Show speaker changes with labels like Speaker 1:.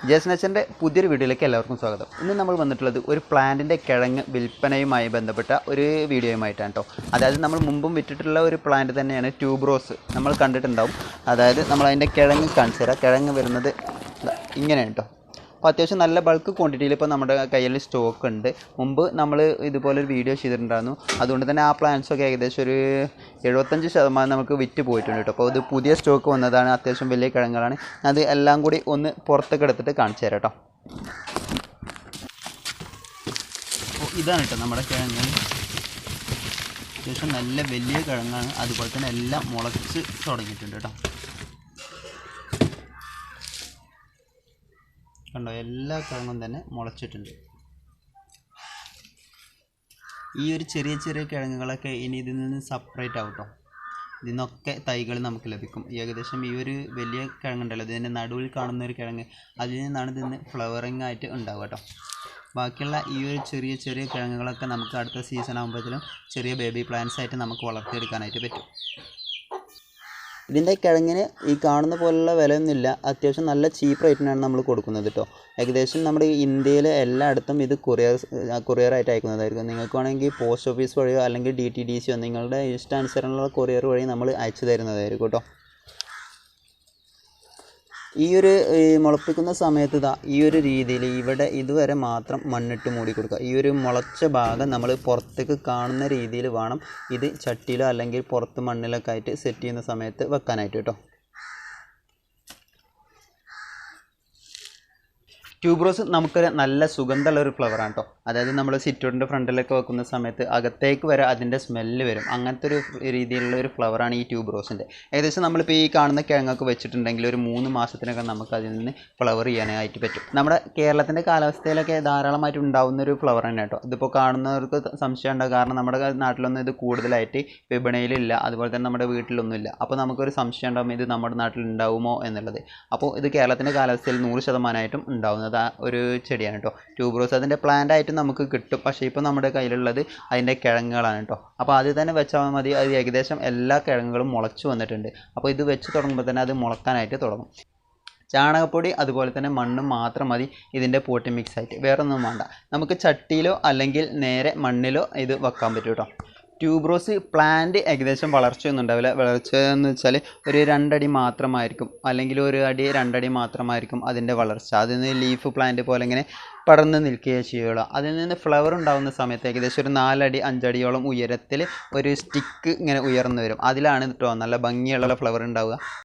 Speaker 1: Jason അച്ഛൻ്റെ പുതിയൊരു വീഡിയോയിലേക്ക് എല്ലാവർക്കും സ്വാഗതം. ഇന്ന് നമ്മൾ വന്നിട്ടുള്ളത് ഒരു പ്ലാന്റിൻ്റെ കിഴങ്ങ് വിൽപ്പനയുമായി ബന്ധപ്പെട്ട ഒരു വീഡിയോയുമായിട്ടാണ് കേട്ടോ. അതായത് നമ്മൾ മുമ്പും വിറ്റിട്ടുള്ള ഒരു പ്ലാന്റ് തന്നെയാണ് ട്യൂബ്രോസ്. നമ്മൾ കണ്ടിട്ടുണ്ടാവും. അതായത് നമ്മൾ അതിൻ്റെ കിഴങ്ങ് കാണിച്ചു തരാം. കിഴങ്ങ് വരുന്നത് ഇങ്ങനെയാണ് കേട്ടോ. അപ്പോൾ അത്യാവശ്യം നല്ല ബൾക്ക് ക്വാണ്ടിറ്റിയിൽ ഇപ്പോൾ നമ്മുടെ കയ്യിൽ സ്റ്റോക്ക് ഉണ്ട്. മുമ്പ് നമ്മൾ ഇതുപോലൊരു വീഡിയോ ചെയ്തിട്ടുണ്ടായിരുന്നു. അതുകൊണ്ട് തന്നെ ആ പ്ലാന്റ്സൊക്കെ ഏകദേശം ഒരു 75% നമുക്ക് വിറ്റ് പോയിട്ടുണ്ട് കേട്ടോ. അപ്പോൾ ഇത് പുതിയ സ്റ്റോക്ക് വന്നതാണ്. അത്യാവശ്യം വലിയ കിഴങ്ങുകളാണ്. അത് എല്ലാം കൂടി ഒന്ന് പുറത്തേക്ക് എടുത്തിട്ട് കാണിച്ചു തരാം കേട്ടോ. അപ്പോൾ ഇതാണ് കേട്ടോ നമ്മുടെ കിഴങ്ങ്. അത്യാവശ്യം നല്ല വലിയ കിഴങ്ങാണ്. അതുപോലെ തന്നെ എല്ലാം മുളച്ച് തുടങ്ങിയിട്ടുണ്ട് കേട്ടോ. കണ്ടോ, എല്ലാ കിഴങ്ങും തന്നെ മുളച്ചിട്ടുണ്ട്. ഈ ഒരു ചെറിയ ചെറിയ കിഴങ്ങുകളൊക്കെ ഇനി ഇതിൽ നിന്ന് സെപ്പറേറ്റ് ആവും കേട്ടോ. ഇതിൽ നിന്നൊക്കെ തൈകൾ നമുക്ക് ലഭിക്കും. ഏകദേശം ഈ ഒരു വലിയ കിഴങ്ങുണ്ടല്ലോ, ഇതിൻ്റെ നടുവിൽ കാണുന്ന ഒരു കിഴങ്ങ്, അതിൽ നിന്നാണ് ഇതിന് ഫ്ലവറിങ് ആയിട്ട് ഉണ്ടാവുക കേട്ടോ. ബാക്കിയുള്ള ഈ ഒരു ചെറിയ ചെറിയ കിഴങ്ങുകളൊക്കെ നമുക്ക് അടുത്ത സീസൺ ആകുമ്പോഴത്തേനും ചെറിയ ബേബി പ്ലാന്റ്സ് ആയിട്ട് നമുക്ക് വളർത്തിയെടുക്കാനായിട്ട് പറ്റും. ഇതിൻ്റെ കിഴങ്ങിന് ഈ കാണുന്ന പോലുള്ള വിലയൊന്നുമില്ല. അത്യാവശ്യം നല്ല ചീപ്പ് റേറ്റിനാണ് നമ്മൾ കൊടുക്കുന്നത് കേട്ടോ. ഏകദേശം നമ്മുടെ ഇന്ത്യയിലെ എല്ലായിടത്തും ഇത് കൊറിയറായിട്ട് അയക്കുന്നതായിരിക്കും. നിങ്ങൾക്ക് വേണമെങ്കിൽ പോസ്റ്റ് ഓഫീസ് വഴിയോ അല്ലെങ്കിൽ DTDCയോ നിങ്ങളുടെ ഇഷ്ടാനുസരണമുള്ള കൊറിയർ വഴി നമ്മൾ അയച്ചു തരുന്നതായിരിക്കും കേട്ടോ. ഈ ഒരു മുളപ്പിക്കുന്ന സമയത്ത് ഈ ഒരു രീതിയിൽ ഇവിടെ ഇതുവരെ മാത്രം മണ്ണിട്ട് മൂടി കൊടുക്കുക. ഈ ഒരു മുളച്ച ഭാഗം നമ്മൾ പുറത്തേക്ക് കാണുന്ന രീതിയിൽ വേണം ഇത് ചട്ടിയിലോ അല്ലെങ്കിൽ പുറത്ത് മണ്ണിലൊക്കെ ആയിട്ട് സെറ്റ് ചെയ്യുന്ന സമയത്ത് വെക്കാനായിട്ട് കേട്ടോ. ട്യൂബ്രോസ് നമുക്കൊരു നല്ല സുഗന്ധമുള്ള ഒരു ഫ്ലവറാണ് കേട്ടോ. അതായത് നമ്മൾ സിറ്റൗട്ടിൻ്റെ ഫ്രണ്ടിലൊക്കെ വെക്കുന്ന സമയത്ത് അകത്തേക്ക് വരെ അതിൻ്റെ സ്മെല്ല് വരും. അങ്ങനത്തെ ഒരു രീതിയിലുള്ള ഒരു ഫ്ലവറാണ് ഈ ട്യൂബ്രോസിൻ്റെ. ഏകദേശം നമ്മളിപ്പോൾ ഈ കാണുന്ന കിഴങ്ങൊക്കെ വെച്ചിട്ടുണ്ടെങ്കിൽ ഒരു 3 മാസത്തിനൊക്കെ നമുക്ക് അതിൽ നിന്ന് ഫ്ലവർ ചെയ്യാനായിട്ട് പറ്റും. നമ്മുടെ കേരളത്തിൻ്റെ കാലാവസ്ഥയിലൊക്കെ ധാരാളമായിട്ട് ഉണ്ടാകുന്ന ഒരു ഫ്ലവർ തന്നെ കേട്ടോ. ഇതിപ്പോൾ കാണുന്നവർക്ക് സംശയം ഉണ്ടാകും. കാരണം നമ്മുടെ നാട്ടിലൊന്നും ഇത് കൂടുതലായിട്ട് വിപണിയിലില്ല, അതുപോലെ തന്നെ നമ്മുടെ വീട്ടിലൊന്നുമില്ല. അപ്പോൾ നമുക്കൊരു സംശയം ഉണ്ടാകും ഇത് നമ്മുടെ നാട്ടിൽ ഉണ്ടാവുമോ എന്നുള്ളത്. അപ്പോൾ ഇത് കേരളത്തിൻ്റെ കാലാവസ്ഥയിൽ 100% ഉണ്ടാവുന്നത് ഒരു ചെടിയാണ് കേട്ടോ ട്യൂബ്രോസ്. അതിൻ്റെ പ്ലാന്റ് ആയിട്ട് നമുക്ക് കിട്ടും. പക്ഷേ ഇപ്പോൾ നമ്മുടെ കയ്യിലുള്ളത് അതിൻ്റെ കിഴങ്ങുകളാണ് കേട്ടോ. അപ്പോൾ ആദ്യം തന്നെ വെച്ചാൽ മതി. അത് ഏകദേശം എല്ലാ കിഴങ്ങുകളും മുളച്ചു വന്നിട്ടുണ്ട്. അപ്പോൾ ഇത് വെച്ച് തുടങ്ങുമ്പോൾ തന്നെ അത് മുളക്കാനായിട്ട് തുടങ്ങും. ചാണകപ്പൊടി അതുപോലെ തന്നെ മണ്ണ് മാത്രം മതി ഇതിൻ്റെ പോട്ടി മിക്സ് ആയിട്ട്, വേറെ ഒന്നും വേണ്ട. നമുക്ക് ചട്ടിയിലോ അല്ലെങ്കിൽ നേരെ മണ്ണിലോ ഇത് വെക്കാൻ പറ്റും കേട്ടോ. ട്യൂബ്രോസ് പ്ലാന്റ് ഏകദേശം വളർച്ചയൊന്നും ഉണ്ടാവില്ല. വളർച്ച എന്ന് വെച്ചാൽ ഒരു 2 അടി മാത്രമായിരിക്കും, അല്ലെങ്കിൽ 1 അടി 2 അടി മാത്രമായിരിക്കും അതിൻ്റെ വളർച്ച. അതിൽ നിന്ന് ലീഫ് പ്ലാന്റ് പോലെ ഇങ്ങനെ പടർന്ന് നിൽക്കുകയോ ചെയ്യുള്ളൂ. അതിൽ നിന്ന് ഫ്ലവർ ഉണ്ടാകുന്ന സമയത്ത് ഏകദേശം ഒരു 4 അടി 5 അടിയോളം ഉയരത്തിൽ ഒരു സ്റ്റിക്ക് ഇങ്ങനെ ഉയർന്നു വരും. അതിലാണ് കേട്ടോ നല്ല ഭംഗിയുള്ള ഫ്ലവർ ഉണ്ടാവുക.